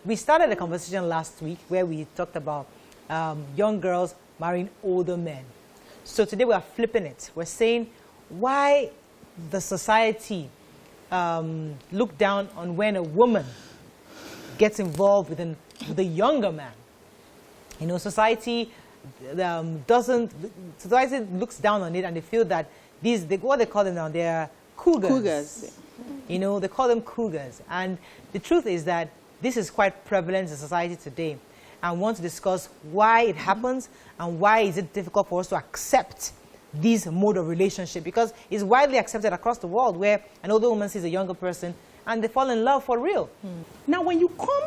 we started a conversation last week where we talked about young girls marrying older men. So today we are flipping it. We're saying why the society look down on when a woman gets involved with a younger man. You know, society looks down on it, and they feel that what they call them now, they're cougars. Cougars. You know, they call them cougars. And the truth is that this is quite prevalent in society today. I want to discuss why it happens and why is it difficult for us to accept this mode of relationship, because it's widely accepted across the world where an older woman sees a younger person and they fall in love for real. Now, when you come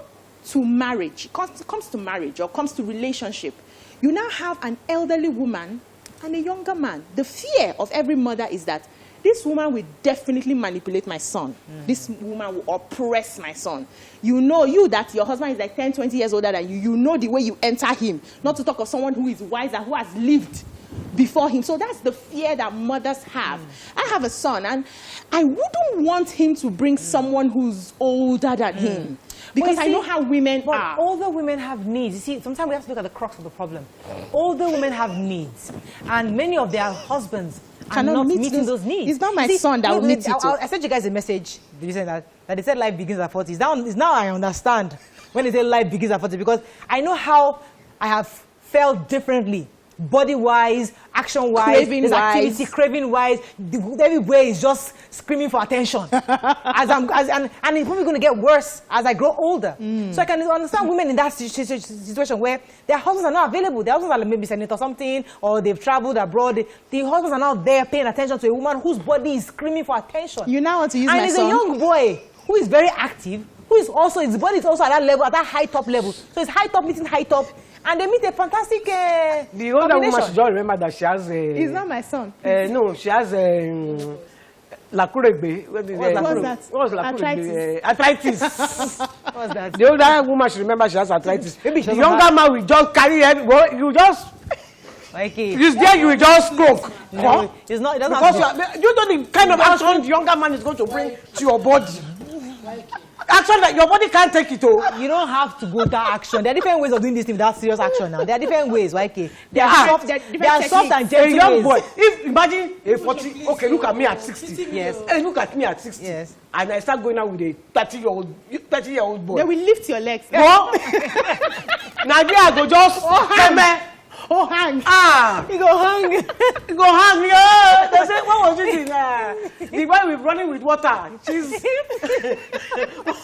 to marriage, comes to marriage or comes to relationship, you now have an elderly woman and a younger man. The fear of every mother is that this woman will definitely manipulate my son. This woman will oppress my son. You know that your husband is like 10, 20 years older than you. You know the way you enter him. Not to talk of someone who is wiser, who has lived before him. So that's the fear that mothers have. I have a son, and I wouldn't want him to bring someone who's older than him. Because I know how women are. Older women have needs. You see, sometimes we have to look at the crux of the problem. Older women have needs, and many of their husbands cannot not meeting those needs. It's not my son that will meet it. I sent you guys a message that they said life begins at 40. Now I understand when they say life begins at 40, because I know how I have felt differently. Body-wise, action-wise, activity, craving-wise, everywhere is just screaming for attention. And it's probably going to get worse as I grow older. So I can understand women in that situation where their husbands are not available. Their husbands are maybe senator or something, or they've traveled abroad. The husbands are not there paying attention to a woman whose body is screaming for attention. You now want to use my son. And it's a young boy who is very active, who is also, his body is also at that level, at that high top level. So it's high top meeting high top. And they meet a fantastic the older woman should just remember that she has a... It's not my son. No, she has a... Lakuregbe. What's that? What's Lakuregbe? Arthritis. What's that? The older woman should remember she has arthritis. Maybe the younger man will just carry everyone. You just... Okay. He's there, you will just stroke. No, it's not, it doesn't because have to you know the kind of action the younger man is going to bring to your body. Action that your body can't take it. You don't have to go that action. There are different ways of doing this thing without serious action now. There are different ways, okay? They are soft and gentle. A young boy, imagine a 40, okay, look at me at 60. Yes. Hey, look at me at 60. Yes. And I start going out with a 30-year-old boy. They will lift your legs. No. Nadia go just hang. You go hang. You go hang, yeah. They say, what was it in the boy with running with water? She's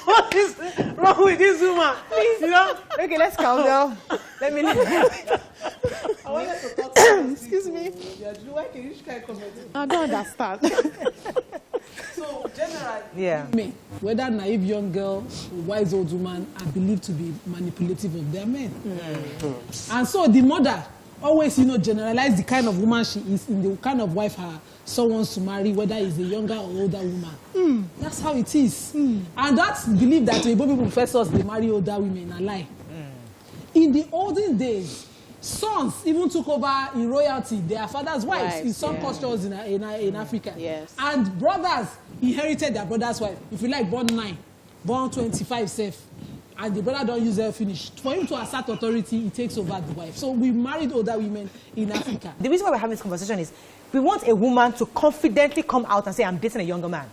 what is wrong with this woman? Please, you know? Okay, let's calm down. Let me I wanted to talk about excuse me. I don't understand. So generally, yeah. Whether naive young girl or wise old woman are believed to be manipulative of their men. And so the mother always, generalize the kind of woman she is in the kind of wife her son wants to marry, whether it's a younger or older woman. That's how it is. And that belief that Igbo professors they marry older women are lie. In the olden days, sons even took over in royalty their father's wives in some cultures in Africa. Yes. And brothers inherited their brother's wife. If you like, born 9, born 25 safe. And the brother don't use her finish. For him to assert authority, he takes over the wife. So we married older women in Africa. The reason why we're having this conversation is we want a woman to confidently come out and say, I'm dating a younger man.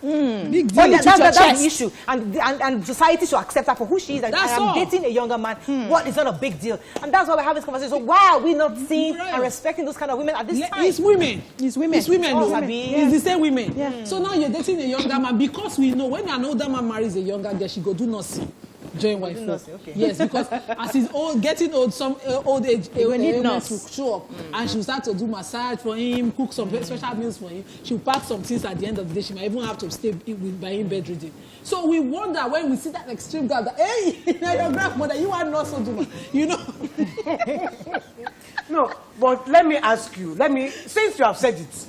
Big deal. That's the issue. And society should accept her for who she is. And I'm dating a younger man. What is not a big deal? And that's why we're having this conversation. So why are we not seeing and respecting those kind of women at this time? It's women. It's women. It's women. It's the same women. Yeah. So now you're dating a younger man because we know when an older man marries a younger girl, she go do nothing. Join wife. Okay. Yes, because as he's getting old, some old age ailments will show up, and she'll start to do massage for him, cook some special meals for him. She'll pack some things at the end of the day. She might even have to stay by him bedridden. So we wonder when we see that extreme girl that, hey, your grandmother, you are not so dumb, No, but let me ask you. Since you have said it,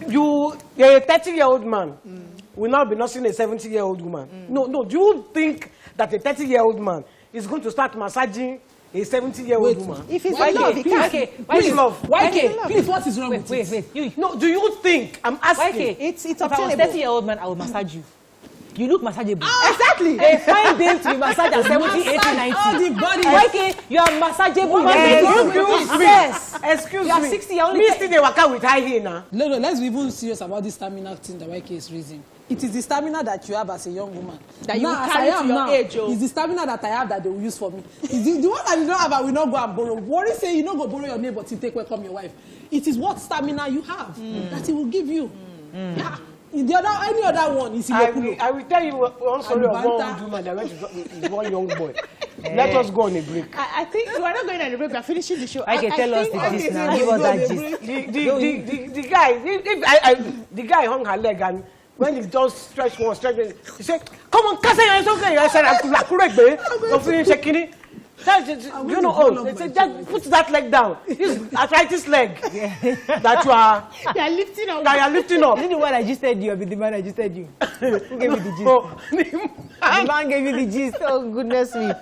you're a 30-year-old man. Will not be nursing a 70-year-old woman. No. Do you think that a 30-year-old man is going to start massaging a 70-year-old woman? If he's in love, he can't. Please, what is wrong with it? No, do you think? I'm asking. It's if I was a 30-year-old man, I would massage you. you look massageable. Exactly. A fine babe to be massaged at 70, 80, 90. all the body. YK, you are massageable. Yes. Yes. Excuse You are me. 60, you're only Me still dey waka with high heel now. No, let's be even serious about this stamina thing that YK is raising. It is the stamina that you have as a young woman. That you now, as carry I am to your now, age, oh. It's the stamina that I have that they will use for me. It's the one that you don't have, I will not go and borrow. Worry say you don't go borrow your neighbor to take welcome your wife. It is what stamina you have that he will give you. Yeah. In the other, any other one is in your I will tell you one story of one Alibanta. woman that went with one young boy. Let us go on a break. I think we're not going on a break. We're finishing the show. YK, tell us the gist now. Give us that gist. The guy, the guy hung her leg, and when he just stretched, he said, "Come on, Kasa, it's okay." I said, "I'm correct, babe. Don't finish checking it." You know, oh, they said, just put that leg down. This arthritis leg that you are lifting up. that you are lifting up. Is it the one I just said you or the man I just said you? Who gave you the gist? The man gave you the gist. Oh, goodness me.